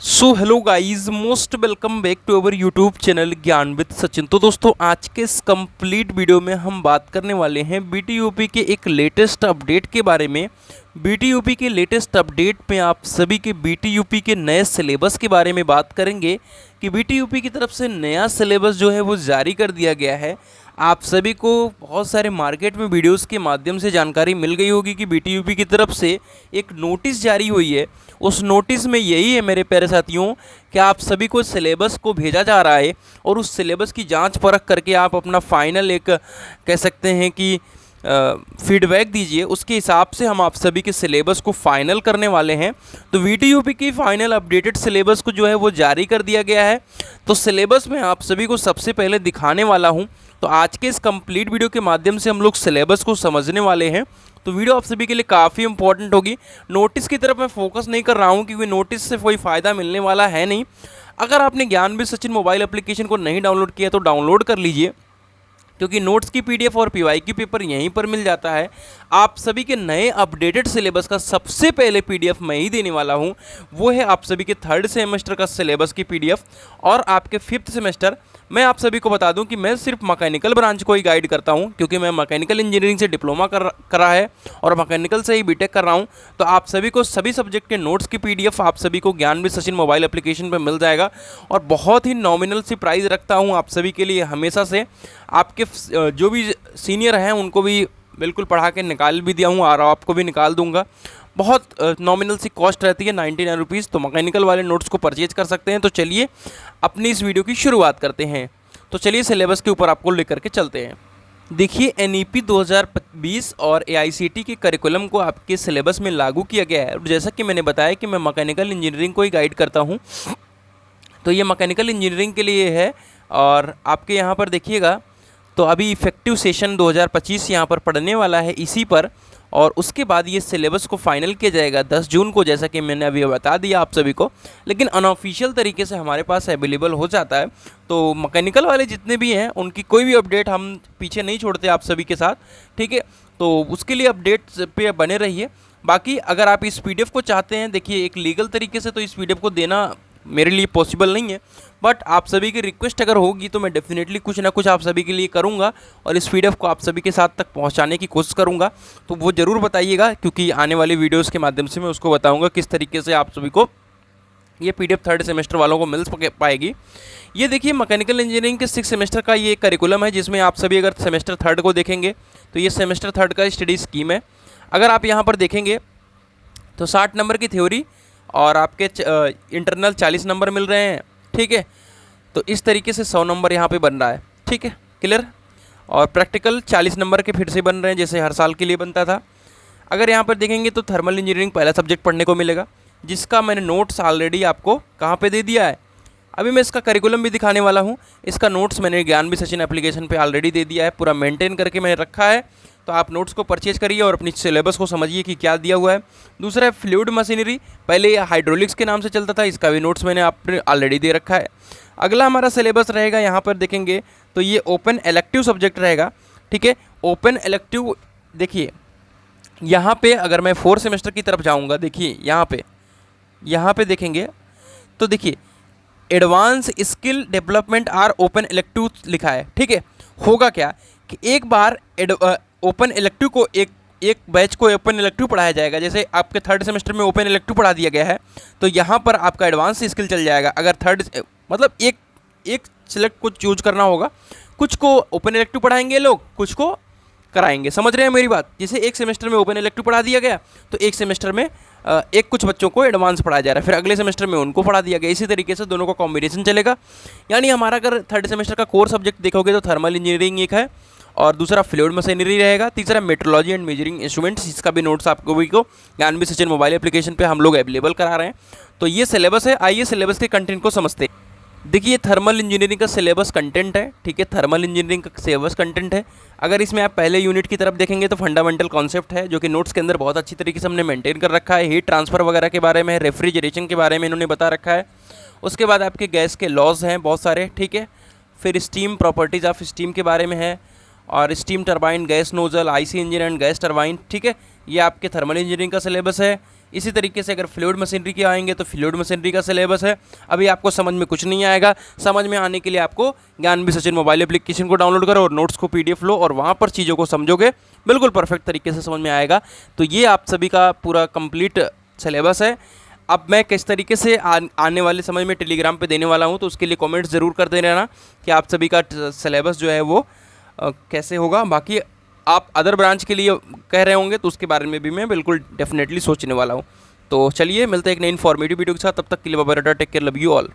So hello guys, most welcome back to our YouTube channel Gyan with Sachin. तो दोस्तों, आज के इस कंप्लीट वीडियो में हम बात करने वाले हैं बीटीयूपी के एक लेटेस्ट अपडेट के बारे में। बीटीयूपी के लेटेस्ट अपडेट में आप सभी के बीटीयूपी के नए सिलेबस के बारे में बात करेंगे कि बीटीयूपी की तरफ से नया सिलेबस जो है वो जारी कर दिया गया है। आप सभी को बहुत सारे मार्केट में वीडियोस के माध्यम से जानकारी मिल गई होगी कि बीटीयूपी की तरफ से एक नोटिस जारी हुई है। उस नोटिस में यही है मेरे प्यारे साथियों कि आप सभी को सिलेबस को भेजा जा रहा है और उस सिलेबस की जांच परख करके आप अपना फाइनल एक कह सकते हैं कि फीडबैक दीजिए। उसके हिसाब से हम आप सभी के सिलेबस को फाइनल करने वाले हैं। तो बीटीयूपी की फाइनल अपडेटेड सिलेबस को जो है वो जारी कर दिया गया है। तो सिलेबस में आप सभी को सबसे पहले दिखाने वाला हूं। तो आज के इस कंप्लीट वीडियो के माध्यम से हम लोग सिलेबस को समझने वाले हैं। तो वीडियो आप सभी के लिए काफ़ी इंपॉर्टेंट होगी। नोटिस की तरफ मैं फोकस नहीं कर रहा हूं क्योंकि नोटिस से कोई फ़ायदा मिलने वाला है नहीं। अगर आपने ज्ञान विद सचिन मोबाइल एप्लीकेशन को नहीं डाउनलोड किया तो डाउनलोड कर लीजिए, क्योंकि नोट्स की पीडीएफ और पीवाईक्यू पेपर यहीं पर मिल जाता है। आप सभी के नए अपडेटेड सिलेबस का सबसे पहले पीडीएफ मैं ही देने वाला हूं। वो है आप सभी के थर्ड सेमेस्टर का सिलेबस की पीडीएफ और आपके फिफ्थ सेमेस्टर। मैं आप सभी को बता दूं कि मैं सिर्फ मैकेनिकल ब्रांच को ही गाइड करता हूं, क्योंकि मैं मैकेनिकल इंजीनियरिंग से डिप्लोमा करा है और मैकेनिकल से ही बीटेक कर रहा हूं। तो आप सभी को सभी सब्जेक्ट के नोट्स की पीडीएफ आप सभी को ज्ञान विद सचिन मोबाइल एप्लीकेशन पर मिल जाएगा और बहुत ही नॉमिनल सी प्राइस रखता हूं आप सभी के लिए हमेशा से। आपके जो भी सीनियर हैं उनको भी बिल्कुल पढ़ा के निकाल भी दिया हूँ और आपको भी निकाल दूंगा। बहुत नॉमिनल सी कॉस्ट रहती है, 99 रुपीज़। तो मैकेनिकल वाले नोट्स को परचेज कर सकते हैं। तो चलिए अपनी इस वीडियो की शुरुआत करते हैं। तो चलिए सिलेबस के ऊपर आपको लेकर के चलते हैं। देखिए, एनईपी 2020 और एआईसीटी के करिकुलम को आपके सिलेबस में लागू किया गया है। और जैसा कि मैंने बताया कि मैं मैकेनिकल इंजीनियरिंग को ही गाइड करता हूँ, तो ये मैकेनिकल इंजीनियरिंग के लिए है। और आपके यहाँ पर देखिएगा तो अभी इफेक्टिव सेशन 2025 यहाँ पर पढ़ने वाला है इसी पर, और उसके बाद ये सिलेबस को फाइनल किया जाएगा 10 जून को, जैसा कि मैंने अभी बता दिया आप सभी को। लेकिन अनऑफिशियल तरीके से हमारे पास अवेलेबल हो जाता है। तो मैकेनिकल वाले जितने भी हैं उनकी कोई भी अपडेट हम पीछे नहीं छोड़ते आप सभी के साथ, ठीक है। तो उसके लिए अपडेट्स पे बने रहिए। बाकी अगर आप इस पीडीएफ को चाहते हैं, देखिए एक लीगल तरीके से तो इस पीडीएफ को देना मेरे लिए पॉसिबल नहीं है, बट आप सभी की रिक्वेस्ट अगर होगी तो मैं डेफिनेटली कुछ ना कुछ आप सभी के लिए करूंगा और इस पीडीएफ को आप सभी के साथ तक पहुंचाने की कोशिश करूंगा। तो वो ज़रूर बताइएगा, क्योंकि आने वाली वीडियोस के माध्यम से मैं उसको बताऊंगा किस तरीके से आप सभी को ये पीडीएफ थर्ड सेमेस्टर वालों को मिल पाएगी। ये देखिए मैकेनिकल इंजीनियरिंग के 6 सेमेस्टर का ये करिकुलम है, जिसमें आप सभी अगर सेमेस्टर थर्ड को देखेंगे तो ये सेमेस्टर थर्ड का स्टडी स्कीम है। अगर आप यहाँ पर देखेंगे तो 60 नंबर की थ्योरी और आपके इंटरनल 40 नंबर मिल रहे हैं, ठीक है। तो इस तरीके से 100 नंबर यहाँ पे बन रहा है, ठीक है, क्लियर। और प्रैक्टिकल 40 नंबर के फिर से बन रहे हैं, जैसे हर साल के लिए बनता था। अगर यहाँ पर देखेंगे तो थर्मल इंजीनियरिंग पहला सब्जेक्ट पढ़ने को मिलेगा, जिसका मैंने नोट्स ऑलरेडी आपको कहाँ पे दे दिया है। अभी मैं इसका करिकुलम भी दिखाने वाला हूँ। इसका नोट्स मैंने ज्ञान विद सचिन एप्लीकेशन पे ऑलरेडी दे दिया है, पूरा मेंटेन करके मैंने रखा है। तो आप नोट्स को परचेज करिए और अपनी सिलेबस को समझिए कि क्या दिया हुआ है। दूसरा है फ्लूइड मशीनरी, पहले ये हाइड्रोलिक्स के नाम से चलता था, इसका भी नोट्स मैंने आपने ऑलरेडी दे रखा है। अगला हमारा सिलेबस रहेगा, यहाँ पर देखेंगे तो ये ओपन इलेक्टिव सब्जेक्ट रहेगा, ठीक है। ओपन इलेक्टिव देखिए यहाँ पे अगर मैं 4 सेमेस्टर की तरफ जाऊँगा, देखिए यहाँ पे देखेंगे तो देखिए advance skill development or open elective लिखा है, ठीक है। होगा क्या कि एक बार ओपन इलेक्टिव को एक बैच को ओपन इलेक्टिव पढ़ाया जाएगा। जैसे आपके थर्ड सेमेस्टर में ओपन इलेक्टिव पढ़ा दिया गया है, तो यहाँ पर आपका एडवांस स्किल चल जाएगा। अगर थर्ड मतलब एक सिलेक्ट को चूज करना होगा, कुछ को ओपन इलेक्टिव पढ़ाएंगे लोग, कुछ को कराएंगे। समझ रहे हैं मेरी बात। जैसे एक सेमेस्टर में ओपन इलेक्टिव पढ़ा दिया गया तो एक सेमेस्टर में एक कुछ बच्चों को एडवांस पढ़ाया जा रहा है, फिर अगले सेमेस्टर में उनको पढ़ा दिया गया। इसी तरीके से दोनों का कॉम्बिनेशन चलेगा। यानी हमारा अगर थर्ड सेमेस्टर का कोर सब्जेक्ट देखोगे तो थर्मल इंजीनियरिंग एक है और दूसरा फ्लूइड मशीनरी रहेगा, तीसरा मेट्रोलॉजी एंड मेजरिंग इंस्ट्रूमेंट्स। इसका भी नोट्स आपको भी को ज्ञान विद सचिन मोबाइल एप्लीकेशन पे हम लोग अवेलेबल करा रहे हैं। तो ये सिलेबस है। आइए सिलेबस के कंटेंट को समझते हैं। देखिए थर्मल इंजीनियरिंग का सिलेबस कंटेंट है, ठीक है। थर्मल इंजीनियरिंग का सिलेबस कंटेंट है। अगर इसमें आप पहले यूनिट की तरफ देखेंगे तो फंडामेंटल कॉन्सेप्ट है, जो कि नोट्स के अंदर बहुत अच्छी तरीके से हमने मेंटेन कर रखा है। हीट ट्रांसफर वगैरह के बारे में, रेफ्रिजरेशन के बारे में इन्होंने बता रखा है। उसके बाद आपके गैस के लॉज हैं बहुत सारे, ठीक है। फिर स्टीम, प्रॉपर्टीज़ ऑफ स्टीम के बारे में है, और steam turbine, gas nozzle, IC engine and gas turbine, ठीक है। ये आपके थर्मल इंजीनियरिंग का सिलेबस है। इसी तरीके से अगर फ्लूइड मशीनरी के आएंगे तो फ्लूइड मशीनरी का सिलेबस है। अभी आपको समझ में कुछ नहीं आएगा, समझ में आने के लिए आपको ज्ञान विद सचिन मोबाइल एप्लीकेशन को डाउनलोड करो और नोट्स को PDF लो और वहाँ पर चीज़ों को समझोगे, बिल्कुल परफेक्ट तरीके से समझ में आएगा। तो ये आप सभी का पूरा कंप्लीट सिलेबस है। अब मैं किस तरीके से आने वाले समय में टेलीग्राम पे देने वाला हूँ, तो उसके लिए कमेंट्स ज़रूर करते रहना कि आप सभी का सिलेबस जो है वो कैसे होगा। बाकी आप अदर ब्रांच के लिए कह रहे होंगे तो उसके बारे में भी मैं बिल्कुल डेफिनेटली सोचने वाला हूँ। तो चलिए मिलते हैं एक नई इन्फॉर्मेटिव वीडियो के साथ, तब तक के लिए bye bye, take care, love you all.